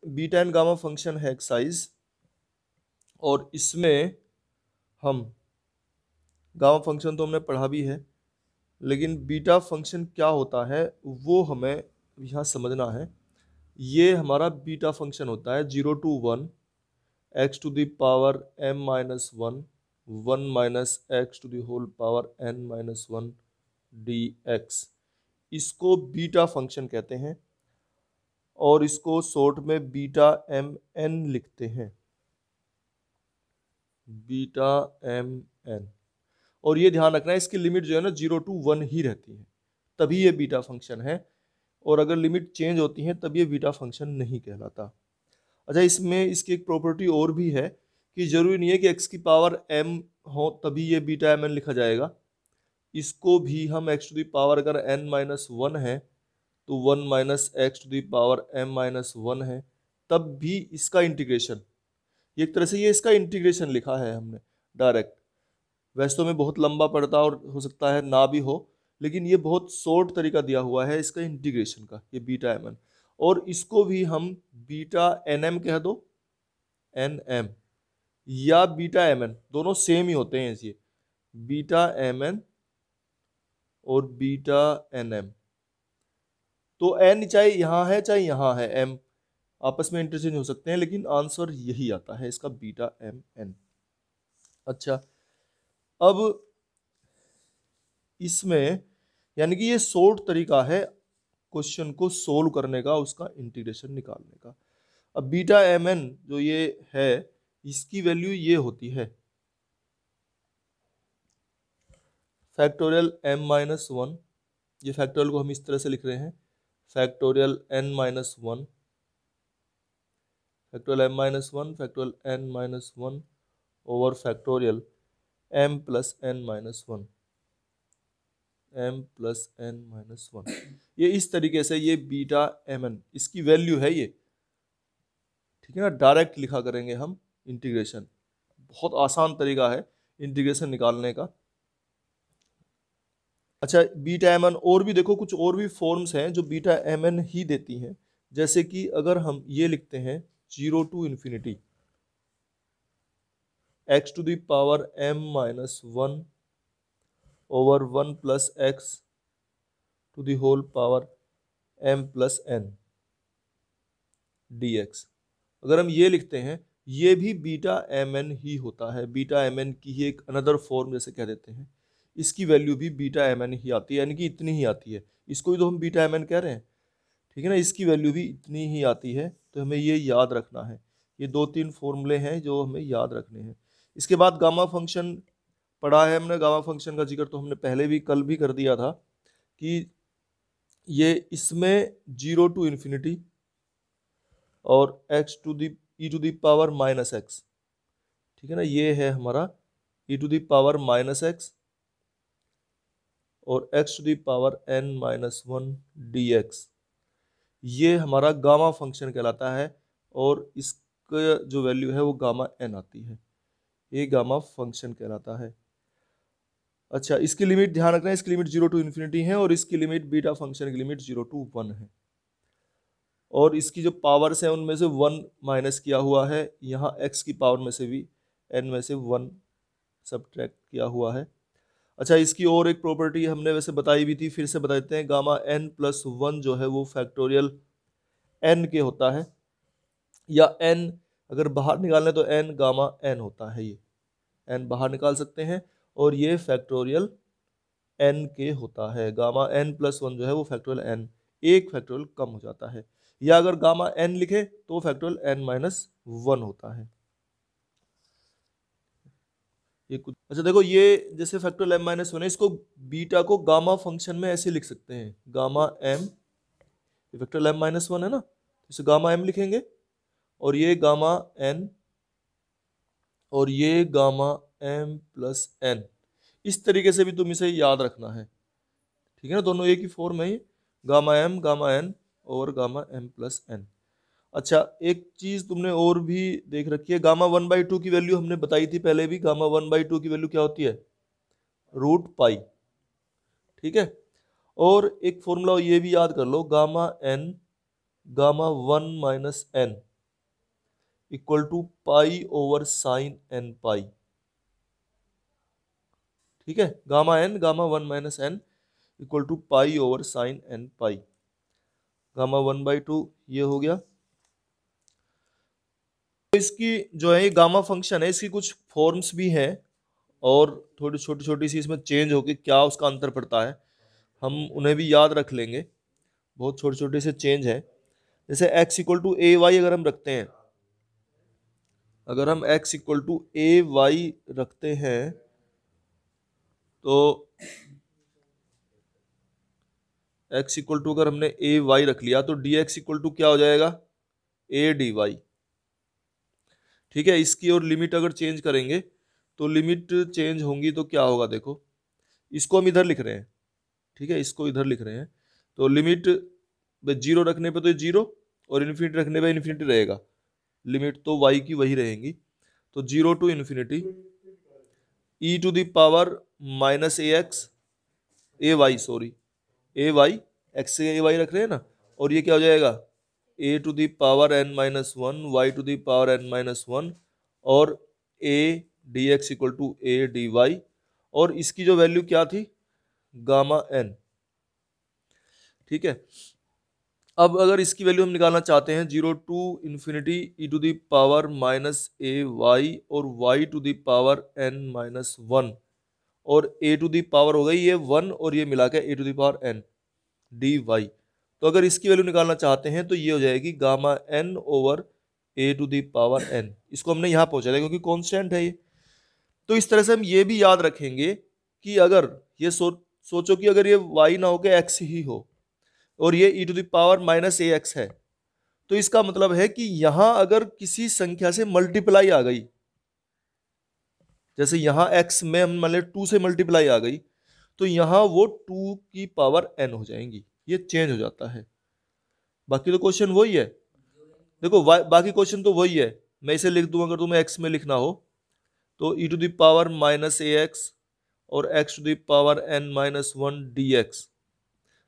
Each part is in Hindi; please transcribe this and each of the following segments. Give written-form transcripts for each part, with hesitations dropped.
बीटा एन गामा फंक्शन है एक्साइज, और इसमें हम गामा फंक्शन तो हमने पढ़ा भी है, लेकिन बीटा फंक्शन क्या होता है वो हमें यहाँ समझना है। ये हमारा बीटा फंक्शन होता है 0 to 1 x to the power m minus 1 1 minus x to the whole power n minus 1 dx। इसको बीटा फंक्शन कहते हैं और इसको शॉर्ट में बीटा एम एन लिखते हैं, बीटा एम एन। और ये ध्यान रखना है इसकी लिमिट जो है ना 0 to 1 ही रहती है, तभी ये बीटा फंक्शन है, और अगर लिमिट चेंज होती है तब ये बीटा फंक्शन नहीं कहलाता। अच्छा, इसमें इसकी एक प्रॉपर्टी और भी है कि जरूरी नहीं है कि x की पावर m हो तभी ये बीटा एम एन लिखा जाएगा। इसको भी हम x टू द पावर अगर n माइनस 1 है तो 1 minus x to the power m minus 1 है, तब भी इसका इंटीग्रेशन, एक तरह से ये इसका इंटीग्रेशन लिखा है हमने डायरेक्ट। वैसे तो में बहुत लंबा पड़ता और हो सकता है ना भी हो, लेकिन ये बहुत शॉर्ट तरीका दिया हुआ है इसका इंटीग्रेशन का, ये बीटा एम एन। और इसको भी हम बीटा एन एम कह दो, एन एम, या बीटा एम एन, दोनों सेम ही होते हैं ये, बीटा एम एन और बीटा एन एम। तो एन चाहे यहाँ है चाहे यहाँ है, एम आपस में इंटरचेंज हो सकते हैं, लेकिन आंसर यही आता है इसका, बीटा एम एन। अच्छा, अब इसमें यानी कि ये शॉर्ट तरीका है क्वेश्चन को सोल्व करने का, उसका इंटीग्रेशन निकालने का। अब बीटा एम एन जो ये है, इसकी वैल्यू ये होती है फैक्टोरियल m माइनस 1, ये फैक्टोरियल को हम इस तरह से लिख रहे हैं, factorial n minus 1, factorial m minus 1, factorial n minus 1 over factorial m plus n minus 1, m plus n minus 1। ये इस तरीके से ये बीटा एम एन इसकी वैल्यू है ये, ठीक है ना। डायरेक्ट लिखा करेंगे हम इंटीग्रेशन, बहुत आसान तरीका है इंटीग्रेशन निकालने का। अच्छा, बीटा एम एन और भी देखो, कुछ और भी फॉर्म्स हैं जो बीटा एम एन ही देती हैं। जैसे कि अगर हम ये लिखते हैं 0 to infinity x to the power m minus 1 over 1 plus x to the whole power m plus n dx। अगर हम ये लिखते हैं, ये भी बीटा एम एन ही होता है, बीटा एम एन की ही एक अनदर फॉर्म जैसे कह देते हैं। इसकी वैल्यू भी बीटा एम एन ही आती है, यानी कि इतनी ही आती है, इसको भी तो हम बीटा एम एन कह रहे हैं, ठीक है ना। इसकी वैल्यू भी इतनी ही आती है, तो हमें ये याद रखना है। ये 2-3 फॉर्मूले हैं जो हमें याद रखने हैं। इसके बाद गामा फंक्शन पढ़ा है हमने, गामा फंक्शन का जिक्र तो हमने पहले भी कल भी कर दिया था कि ये इसमें 0 to इन्फिनिटी और x to the e to the power minus x, ठीक है ना, ये है हमारा e to the power minus x और x to the power n minus 1 dx। ये हमारा गामा फंक्शन कहलाता है और इसका जो वैल्यू है वो गामा n आती है, ये गामा फंक्शन कहलाता है। अच्छा, इसकी लिमिट ध्यान रखना है, इसकी लिमिट 0 to इन्फिनिटी है और इसकी लिमिट बीटा फंक्शन की लिमिट 0 to 1 है। और इसकी जो पावर्स हैं उनमें से 1 माइनस किया हुआ है, यहाँ x की पावर में से भी n में से 1 सब्ट्रैक्ट किया हुआ है। अच्छा, इसकी और एक प्रॉपर्टी हमने वैसे बताई भी थी, फिर से बता देते हैं। गामा n प्लस 1 जो है वो फैक्टोरियल n के होता है, या n अगर बाहर निकालने तो n गामा n होता है, ये n बाहर निकाल सकते हैं, और ये फैक्टोरियल n के होता है। गामा n प्लस 1 जो है वो फैक्टोरियल n, एक फैक्टोरियल कम हो जाता है, या अगर गामा n लिखे तो फैक्टोरियल n माइनस 1 होता है। ये कुछ अच्छा देखो, ये जैसे फैक्टोरियल m माइनस 1 है, इसको बीटा को गामा फंक्शन में ऐसे लिख सकते हैं, gamma m, factorial m minus 1 है ना, इसे गामा m लिखेंगे, और ये गामा n और ये गामा m प्लस n। इस तरीके से भी तुम इसे याद रखना है, ठीक है ना, दोनों एक ही फॉर्म है ये, गामा m गामा n और गामा m प्लस n। अच्छा, एक चीज तुमने और भी देख रखी है, गामा 1/2 की वैल्यू हमने बताई थी पहले भी, गामा 1/2 की वैल्यू क्या होती है, रूट पाई, ठीक है। और एक फॉर्मूला ये भी याद कर लो, gamma n gamma 1 minus n, equal to pi over sine n pi. ठीक है, gamma n gamma 1 minus n equal to pi over sine n pi, gamma 1/2 ये हो गया। तो इसकी जो है ये गामा फंक्शन है, इसकी कुछ फॉर्म्स भी हैं और थोड़ी छोटी छोटी सी इसमें चेंज होकर क्या उसका अंतर पड़ता है हम उन्हें भी याद रख लेंगे। बहुत छोटे छोटे से चेंज है। जैसे x equal to a y अगर हम रखते हैं, अगर हम x equal to a y रखते हैं तो x इक्वल टू अगर हमने ए वाई रख लिया तो dx इक्वल टू क्या हो जाएगा, ए डी वाई। ठीक है, इसकी और लिमिट अगर चेंज करेंगे तो लिमिट चेंज होंगी तो क्या होगा, देखो इसको हम इधर लिख रहे हैं। ठीक है, इसको इधर लिख रहे हैं तो लिमिट जीरो रखने पे तो जीरो और इन्फिनिटी रखने पे इन्फिनिटी रहेगा, लिमिट तो y की वही रहेंगी। तो zero to infinity e to the power minus a x a y, sorry a y, x से ए वाई रख रहे हैं ना, और ये क्या हो जाएगा a to the power n minus one y to the power n minus one और a d x equal to a d y, और इसकी जो वैल्यू क्या थी गामा एन। ठीक है, अब अगर इसकी वैल्यू हम निकालना चाहते हैं zero to infinity e to the power minus a y और y to the power n minus one, और ए टू द पावर हो गई ये वन और ये मिला के a to the power n d y. तो अगर इसकी वैल्यू निकालना चाहते हैं तो ये हो जाएगी gamma n over a to the power n. इसको हमने यहाँ पहुंचा दिया क्योंकि कॉन्स्टेंट है ये। तो इस तरह से हम ये भी याद रखेंगे कि अगर ये सोचो कि अगर ये y ना हो के x ही हो और ये e to the power minus a x है, तो इसका मतलब है कि यहां अगर किसी संख्या से मल्टीप्लाई आ गई, जैसे यहां x में हम मान ले 2 से मल्टीप्लाई आ गई, तो यहां वो 2 की पावर n हो जाएंगी, ये चेंज हो जाता है। बाकी तो क्वेश्चन वही है, देखो बाकी क्वेश्चन तो वही है। मैं इसे लिख दूं, अगर तुम्हें x में लिखना हो तो e to the power minus a x और x to the power n minus one d x,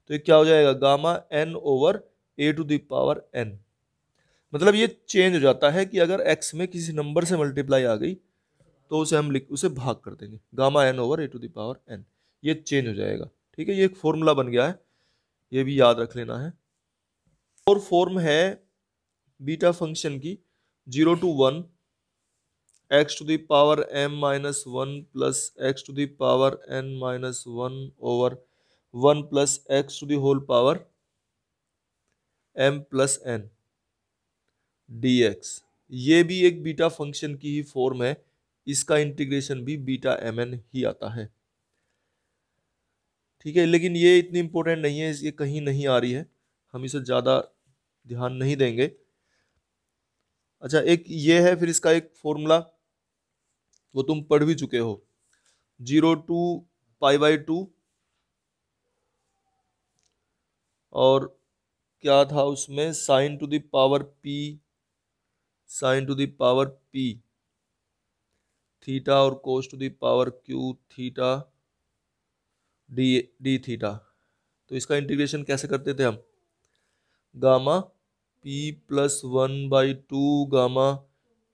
तो ये क्या हो जाएगा gamma n over a to the power n। मतलब ये चेंज हो जाता है कि अगर x में किसी नंबर से मल्टीप्लाई आ गई तो उसे हम उसे भाग कर देंगे, gamma n over a to the power n, ये चेंज हो जाएगा। ठीक है, ये एक फॉर्मूला बन गया है, ये भी याद रख लेना है। और फॉर्म है बीटा फंक्शन की zero to one x to the power m minus one plus x to the power n minus one over one plus x to the whole power m plus n dx। ये भी एक बीटा फंक्शन की ही फॉर्म है, इसका इंटीग्रेशन भी बीटा mn ही आता है। ठीक है, लेकिन ये इतनी इंपॉर्टेंट नहीं है, ये कहीं नहीं आ रही है, हम इसे ज़्यादा ध्यान नहीं देंगे। अच्छा, एक ये है, फिर इसका एक फॉर्मूला वो तुम पढ़ भी चुके हो, zero to pi by two, और क्या था उसमें sine to the power p, sine to the power p theta और cos to the power q theta d d theta. तो इसका इंटीग्रेशन कैसे करते थे हम, gamma p plus one by two gamma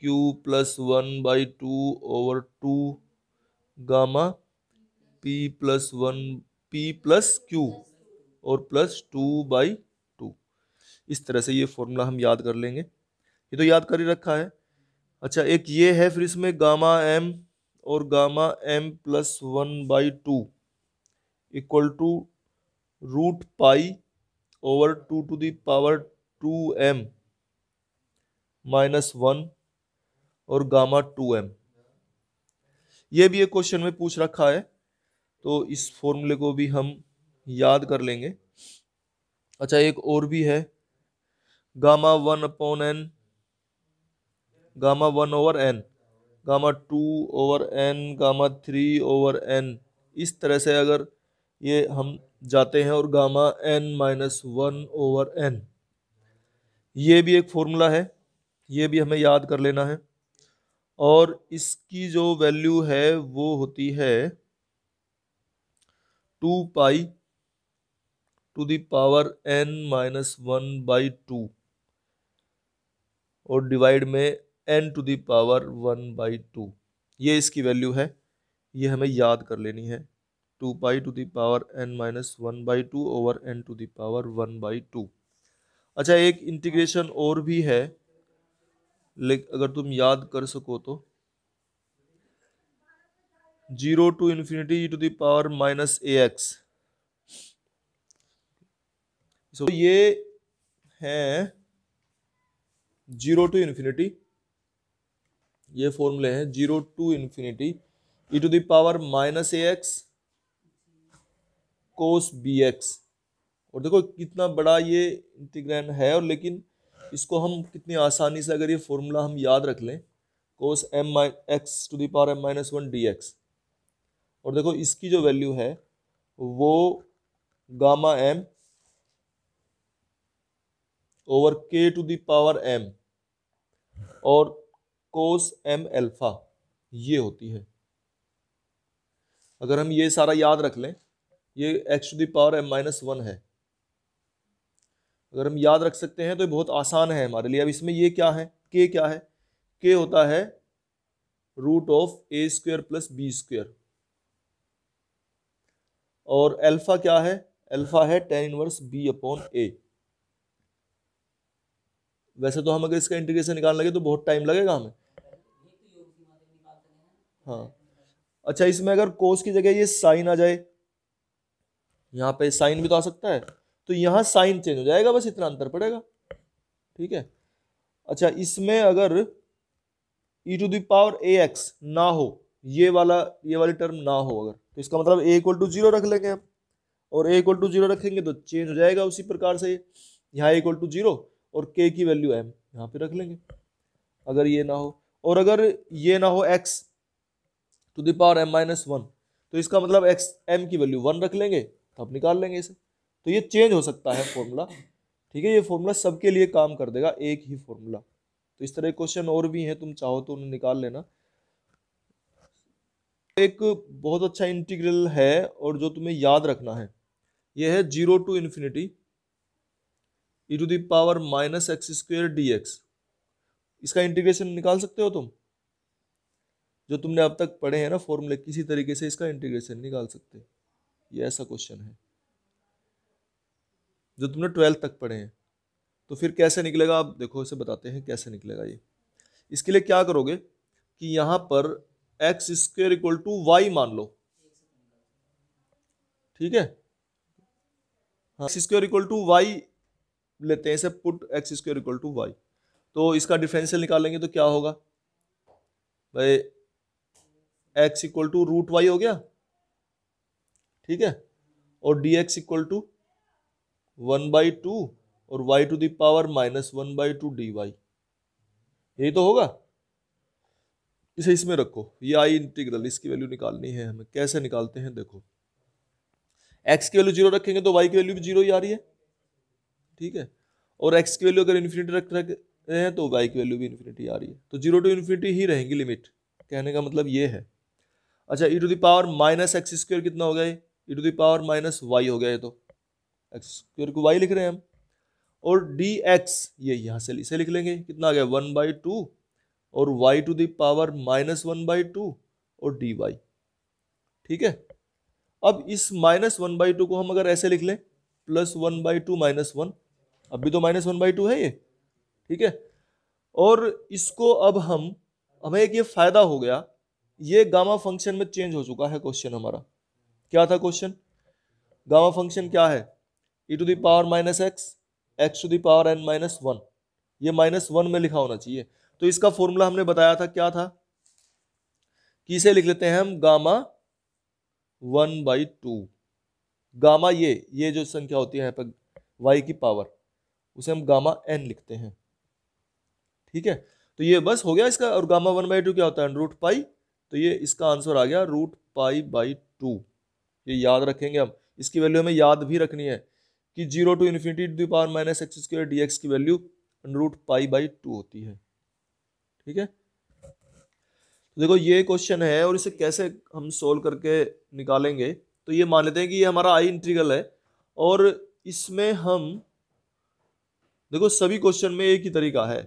q plus one by two over two gamma p plus one p plus q और प्लस टू बाई टू। इस तरह से ये फॉर्मूला हम याद कर लेंगे, ये तो याद कर ही रखा है। अच्छा, एक ये है, फिर इसमें गामा m और gamma m plus one by two equal to root pi over two to the power two m minus one और गामा टू m। ये भी एक क्वेश्चन में पूछ रखा है, तो इस फॉर्मूले को भी हम याद कर लेंगे। अच्छा, एक और भी है, gamma one upon n, gamma one over n, gamma two over n, gamma three over n. इस तरह से अगर ये हम जाते हैं, और gamma n minus one over n, ये भी एक फॉर्मूला है, ये भी हमें याद कर लेना है। और इसकी जो वैल्यू है वो होती है two pi to the power n minus one by two और डिवाइड में n टू द पावर 1/2। ये इसकी वैल्यू है, ये हमें याद कर लेनी है। 2 pi to the power n-1/2 over n to the power 1/2। अच्छा, एक इंटीग्रेशन और भी है, लेकिन अगर तुम याद कर सको तो 0 to infinity e to the power -ax। तो ये है 0 टू इन्फिनिटी, ये फॉर्मूले हैं 0 to infinity e to the power -ax cos bx। और देखो कितना बड़ा ये इंटीग्रैंड है, और लेकिन इसको हम कितनी आसानी से, अगर ये फॉर्मूला हम याद रख लें, cos mx to the power m-1 dx, और देखो इसकी जो वैल्यू है वो gamma m over k to the power m और cos m अल्फा, ये होती है। अगर हम ये सारा याद रख लें, ये x to the power m-1 है, अगर हम याद रख सकते हैं तो ये बहुत आसान है हमारे लिए। अब इसमें ये क्या है, k क्या है, k होता है root of a square plus b square, और अल्फा क्या है, अल्फा है tan inverse b upon a। वैसे तो हम अगर इसका इंटीग्रेशन निकालने लगे तो बहुत टाइम लगेगा हमें। हाँ, अच्छा, इसमें अगर कोस की जगह ये साइन आ जाए, यहाँ पे साइन भी तो आ सकता है, तो यहाँ साइन चेंज हो जाएगा, बस इतना अंतर पड़ेगा। ठीक है। अच्छा, इसमें अगर e to the power ax ना हो, ये वाली टर्म ना हो अगर, तो इसका मतलब a इक्वल टू 0 रख लेंगे हम, और a इक्वल टू 0 रखेंगे तो चेंज हो जाएगा उसी प्रकार से। यहाँ a इक्वल टू 0 और k की वैल्यू m यहाँ पे रख लेंगे, अगर ये ना हो। और अगर ये ना हो x to the power m-1, तो इसका मतलब x m की वैल्यू 1 रख लेंगे, तो आप निकाल लेंगे इसे। तो ये चेंज हो सकता है फॉर्मूला। ठीक है, ये फॉर्मूला सबके लिए काम कर देगा, एक ही फॉर्मूला। तो इस तरह क्वेश्चन और भी हैं, तुम चाहो तो उन्हें निकाल लेना। एक बहुत अच्छा इंटीग्रल है और जो तुम्हें याद रखना है, यह है 0 to infinity e to the power -x² dx। इसका इंटीग्रेशन निकाल सकते हो तुम, जो तुमने अब तक पढ़े हैं ना फॉर्मूले, किसी तरीके से इसका इंटीग्रेशन निकाल सकते। ये ऐसा क्वेश्चन है जो तुमने 12th तक पढ़े हैं। तो फिर कैसे निकलेगा, आप देखो इसे बताते हैं कैसे निकलेगा ये। इसके लिए क्या करोगे कि यहां पर x² इक्वल टू वाई मान लो। ठीक है, हाँ, x² इक्वल टू वाई लेते हैं इसे, put x² equal to Y. तो इसका डिफरेंशियल निकालेंगे तो क्या होगा भाई, x equal to root y हो गया। ठीक है, और dx इक्वल टू 1/2 और y to the power -1/2 dy, यही तो होगा। इसे इसमें रखो, ये आई इंटीग्रल, इसकी वैल्यू निकालनी है हमें। कैसे निकालते हैं देखो, x की वैल्यू 0 रखेंगे तो y की वैल्यू भी 0 ही आ रही है। ठीक है, और x की वैल्यू अगर इन्फिनिटी रख रहे हैं तो y की वैल्यू भी इन्फिनिटी आ रही है, तो 0 टू इन्फिनिटी ही रहेंगी लिमिट। कहने का मतलब ये है। अच्छा, e to the power -x² कितना हो गया, e to the power -y हो गया, ये तो x² को y लिख रहे हैं हम, और dx ये यहाँ से इसे लिख लेंगे, कितना आ गया 1/2 और y टू द पावर -1/2 और dy। ठीक है, अब इस -1/2 को हम अगर ऐसे लिख लें +1/2 -1, अब भी तो -1/2 है ये। ठीक है, और इसको अब हमें एक ये फायदा हो गया, ये गामा फंक्शन में चेंज हो चुका है क्वेश्चन हमारा। क्या था क्वेश्चन, गामा फंक्शन क्या है, e to the power -x to the power n-1, ये -1 में लिखा होना चाहिए। तो इसका फॉर्मूला हमने बताया था, क्या था कि इसे लिख लेते हैं हम गामा 1/2। गामा ये जो संख्या होती है यहाँ पर y की पावर, उसे हम गामा n लिखते हैं। ठीक है, तो ये बस हो गया इसका। और गामा 1/2 क्या होता है, √π, तो ये इसका आंसर आ गया √π/2। ये याद रखेंगे हम, इसकी वैल्यू हमें याद भी रखनी है कि 0 to infinity to the power -x² dx की वैल्यू √π/2 होती है। ठीक है, तो देखो ये क्वेश्चन है, और इसे कैसे हम सोल्व करके निकालेंगे। तो ये मान लेते हैं कि ये हमारा आई इंटीग्रल है, और इसमें हम देखो सभी क्वेश्चन में एक ही तरीका है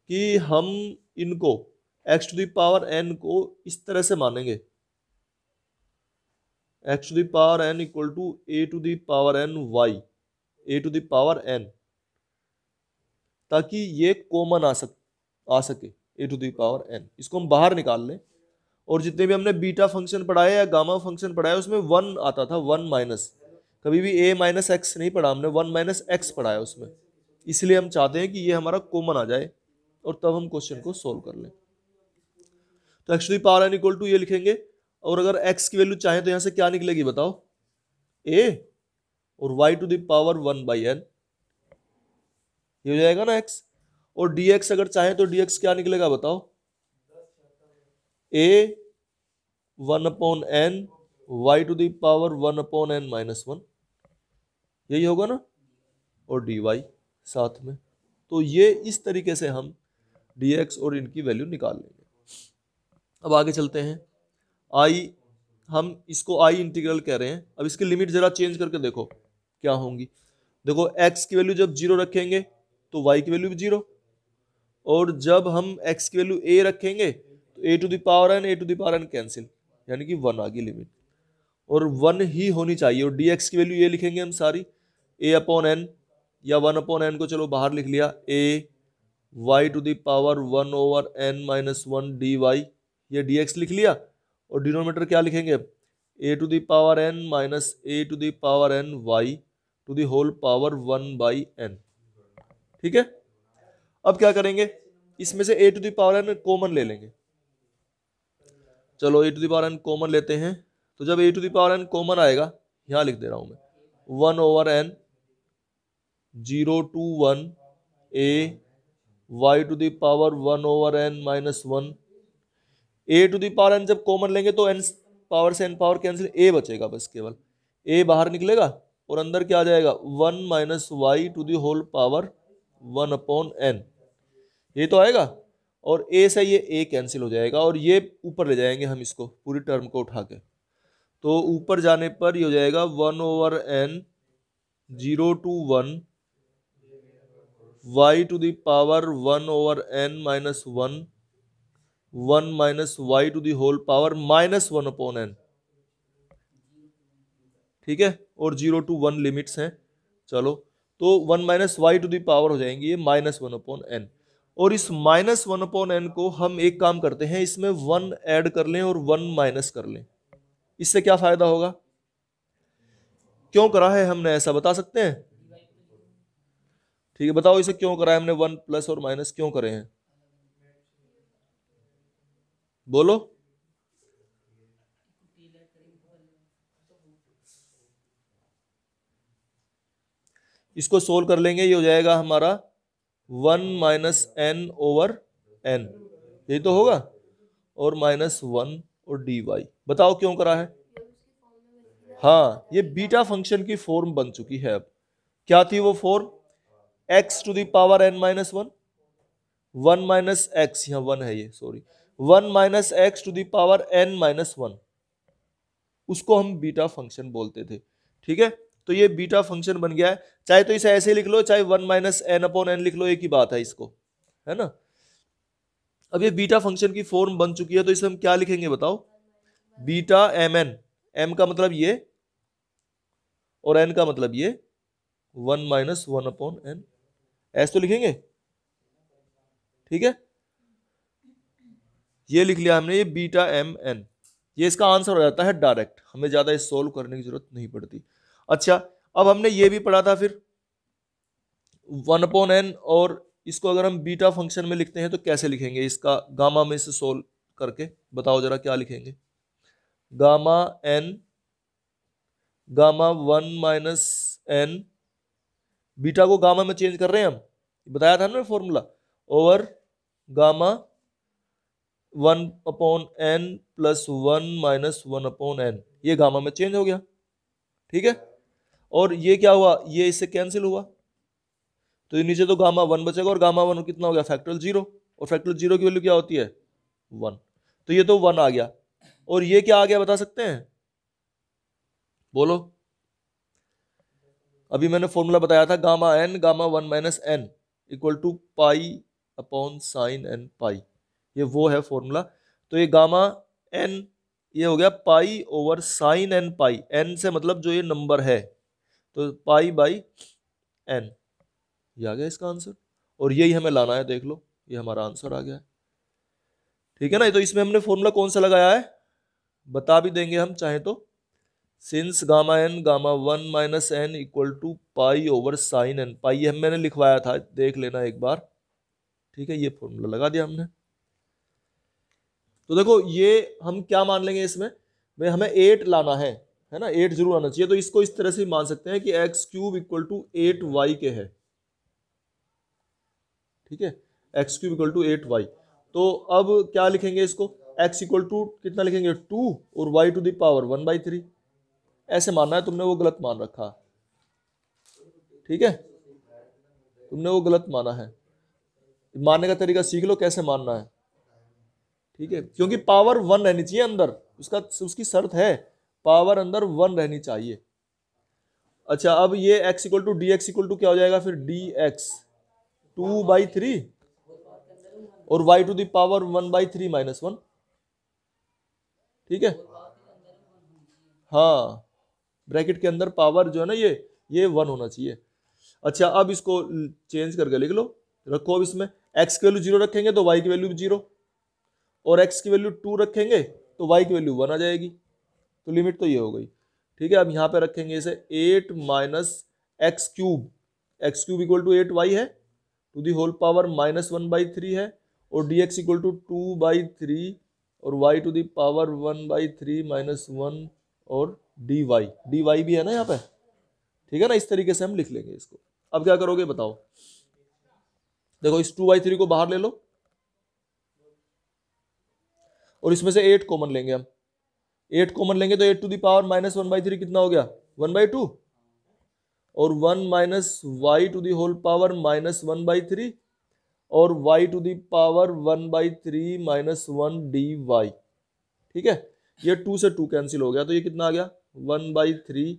कि हम इनको x to the power n को इस तरह से मानेंगे, x to the power n equal टू a to the power n y, a to the power n, ताकि ये कॉमन आ सके a to the power n, इसको हम बाहर निकाल लें। और जितने भी हमने बीटा फंक्शन पढ़ाया या गामा फंक्शन पढ़ाया उसमें 1 आता था, 1 माइनस, कभी भी a माइनस एक्स नहीं पढ़ा हमने, 1 माइनस एक्स पढ़ाया उसमें। इसलिए हम चाहते हैं कि ये हमारा कॉमन आ जाए और तब हम क्वेश्चन को सोल्व कर लें। तो x to the power n equal to ये लिखेंगे, और अगर x की वैल्यू चाहें तो यहां से क्या निकलेगी बताओ, a, और y to the power 1 by n, ये हो जाएगा ना x। और dx अगर चाहें तो dx क्या निकलेगा बताओ, a 1 upon n y to the power 1 upon n minus 1, यही होगा ना, और dy साथ में। तो ये इस तरीके से हम dx और इनकी वैल्यू निकाल लेंगे। अब आगे चलते हैं, आई, हम इसको आई इंटीग्रल कह रहे हैं। अब इसकी लिमिट जरा चेंज करके देखो क्या होंगी। देखो x की वैल्यू जब 0 रखेंगे तो y की वैल्यू भी 0, और जब हम x की वैल्यू a रखेंगे तो a to the power n, a to the power n cancel, यानी कि 1 आ गई लिमिट, और 1 ही होनी चाहिए। और dx की वैल्यू ये लिखेंगे हम सारी, a अपॉन n या 1 अपॉन n को चलो बाहर लिख लिया, a y to the power 1 over n minus 1 dy, ये dx लिख लिया। और डिनोमिनेटर क्या लिखेंगे अब, a to the power n minus a to the power n y to the whole power 1 by n। ठीक है, अब क्या करेंगे, इसमें से a to the power n common ले लेंगे। चलो a to the power n common लेते हैं, तो जब a to the power n common आएगा, यहां लिख दे रहा हूं मैं, 1 over n 0 to 1 a y to the power 1 over n minus 1, a to the power n जब कॉमन लेंगे तो n पावर से n पावर कैंसिल, a बचेगा बस, केवल a बाहर निकलेगा और अंदर क्या आ जाएगा, 1 minus y to the whole power 1 upon n, ये तो आएगा। और a से ये a कैंसिल हो जाएगा, और ये ऊपर ले जाएंगे हम इसको, पूरी टर्म को उठा के, तो ऊपर जाने पर ये हो जाएगा 1 over n 0 to 1 y to the power 1 over n minus 1 1 minus y to the whole power minus 1 upon n। ठीक है, और 0 टू 1 लिमिट्स हैं। चलो, तो 1 minus y to the power हो जाएंगी ये माइनस 1 अपॉन n। और इस माइनस 1 अपॉन n को हम एक काम करते हैं, इसमें 1 ऐड कर लें और 1 माइनस कर लें। इससे क्या फायदा होगा, क्यों करा है हमने ऐसा, बता सकते हैं? ठीक है, बताओ इसे क्यों करा है हमने, 1 प्लस और माइनस क्यों करे हैं, बोलो। इसको सोल्व कर लेंगे, ये हो जाएगा हमारा 1 माइनस एन ओवर एन, यही तो होगा, और माइनस 1 और dy। बताओ क्यों करा है? हाँ, ये बीटा फंक्शन की फॉर्म बन चुकी है। अब क्या थी वो form, x to the power n minus 1, 1 minus x, यहाँ 1 है ये, sorry, 1 minus x to the power n minus 1, उसको हम बीटा फंक्शन बोलते थे। ठीक है, तो ये बीटा फंक्शन बन गया है। चाहे तो इसे ऐसे लिख लो, चाहे 1 माइनस एन अपॉन एन लिख लो, एक ही बात है इसको, है ना। अब ये बीटा फंक्शन की फॉर्म बन चुकी है, तो इसे हम क्या लिखेंगे बताओ, बीटा एम एन, एम का मतलब ये और एन का मतलब ये, 1 माइनस 1 अपॉन एन, ऐसे तो लिखेंगे। ठीक है, ये लिख लिया हमने, ये बीटा एम एन, ये इसका आंसर हो जाता है डायरेक्ट, हमें ज्यादा इस सोल्व करने की जरूरत नहीं पड़ती। अच्छा, अब हमने ये भी पढ़ा था फिर 1 अपॉन एन, और इसको अगर हम बीटा फंक्शन में लिखते हैं तो कैसे लिखेंगे, इसका गामा में से सोल्व करके बताओ जरा क्या लिखेंगे, gamma n, gamma 1 minus n, beta को गामा में चेंज कर रहे हैं हम, बताया था ना formula, over gamma 1 upon n plus 1 minus 1 upon n, ये गामा में चेंज हो गया। ठीक है, और ये क्या हुआ, ये इससे कैंसिल हुआ, तो ये नीचे तो गामा 1 बचेगा, और गामा 1 कितना हो गया, फैक्टोरियल 0, और फैक्टोरियल 0 की वैल्यू क्या होती है, 1, तो ये तो 1 आ गया। और ये क्या आ गया बता सकते हैं, बोलो। अभी मैंने फॉर्मूला बताया था, gamma n, gamma 1 minus n equal to pi upon sine n pi, ये वो है फॉर्मूला। तो ये गामा एन ये हो गया पाई ओवर साइन एन पाई, एन से मतलब जो ये नंबर है, तो पाई बाई एन, ये आ गया इसका आंसर। और यही हमें लाना है, देख लो ये हमारा आंसर आ गया है। ठीक है ना। तो इसमें हमने फॉर्मूला कौन सा लगाया है बता भी देंगे हम चाहे तो। Since gamma n gamma 1 minus n equal to pi over sine n pi, ये मैंने लिखवाया था, देख लेना एक बार। ठीक है, ये फॉर्मूला लगा दिया हमने। तो देखो ये हम क्या मान लेंगे इसमें, भाई हमें 8 लाना है ना, 8 जरूर आना चाहिए। तो इसको इस तरह से मान सकते हैं कि x cube equal to 8y के है। ठीक है, x cube equal to 8y। तो अब क्या लिखेंगे इसको, x इक्वल टू कितना लिखेंगे 2 और y टू द पावर 1/3, ऐसे मानना है। तुमने वो गलत मान रखा, ठीक है, तुमने वो गलत माना है। मानने का तरीका सीख लो कैसे मानना है। ठीक है, क्योंकि पावर 1 रहनी चाहिए अंदर, उसकी शर्त है पावर अंदर 1 रहनी चाहिए। अच्छा, अब ये x equal to d x equal to क्या हो जाएगा फिर, डी एक्स 2/3 और y to the power 1/3 minus 1। ठीक है, हाँ, ब्रैकेट के अंदर पावर जो है ना ये 1 होना चाहिए। अच्छा, अब इसको चेंज करके लिख लो, रखो अब इसमें x की वैल्यू 0 रखेंगे तो y की वैल्यू भी 0, और x की वैल्यू 2 रखेंगे तो y की वैल्यू 1 आ जाएगी। तो लिमिट तो ये हो गई। ठीक है, अब यहाँ पे रखेंगे इसे 8 minus x cube equal to 8y है to the whole power minus 1/3 है, और डी एक्स इक्वल टू 2/3 और y to the power 1/3 minus 1 और dy भी है ना यहाँ पे। ठीक है ना, इस तरीके से हम लिख लेंगे इसको। अब क्या करोगे बताओ, देखो इस 2/3 को बाहर ले लो और इसमें से 8 कॉमन लेंगे हम। 8 कॉमन लेंगे तो 8 टू दी पावर माइनस 1/3 कितना हो गया 1/2, और 1 minus y to the whole power minus 1/3 और y to the power 1/3 minus 1 dy। ठीक है, ये 2 से 2 कैंसिल हो गया तो ये कितना आ गया 1/3,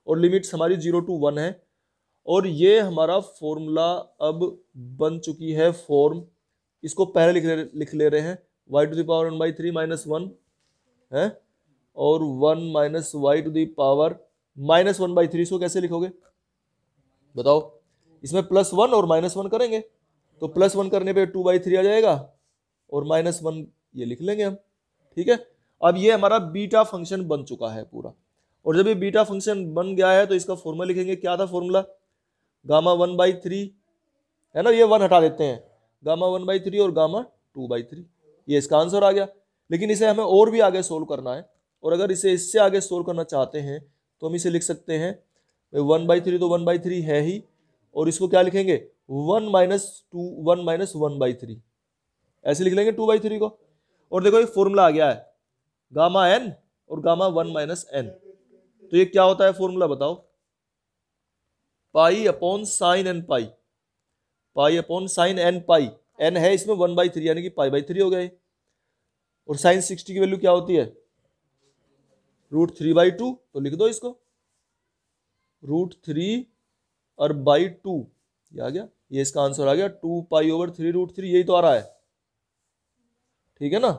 और लिमिट्स हमारी 0 to 1 है। और ये हमारा फॉर्मूला अब बन चुकी है फॉर्म। इसको पहले लिख ले रहे हैं, y to the power 1/3 minus 1 है, और 1 minus y to the power minus 1/3। इसको कैसे लिखोगे बताओ, इसमें +1 और -1 करेंगे तो +1 करने पे 2/3 आ जाएगा और -1 ये लिख लेंगे हम। ठीक है, अब ये हमारा बीटा फंक्शन बन चुका है पूरा। और जब ये बीटा फंक्शन बन गया है तो इसका फॉर्मूला लिखेंगे, क्या था फॉर्मूला, गामा 1/3 है ना, ये 1 हटा देते हैं, गामा 1/3 और गामा 2/3, ये इसका आंसर आ गया। लेकिन इसे हमें और भी आगे सोल्व करना है, और अगर इसे इससे आगे सोल्व करना चाहते हैं तो हम इसे लिख सकते हैं 1/3 तो 1/3 है ही, और इसको क्या लिखेंगे 1 माइनस 1/3, ऐसे लिख लेंगे 2/3 को। और देखो ये फॉर्मूला आ गया है गामा एन और गामा 1 माइनस एन। तो ये क्या होता है फॉर्मूला बताओ, पाई अपॉन साइन एन पाई, पाई अपॉन साइन एन पाई, एन है इसमें 1/3 यानी कि पाई/3 हो गए। और साइन 60 की वैल्यू क्या होती है √3/2, तो लिख दो इसको √3 और /2, ये आ गया, ये इसका आंसर आ गया 2 पाई ओवर 3 √3, यही तो आ रहा है। ठीक है ना।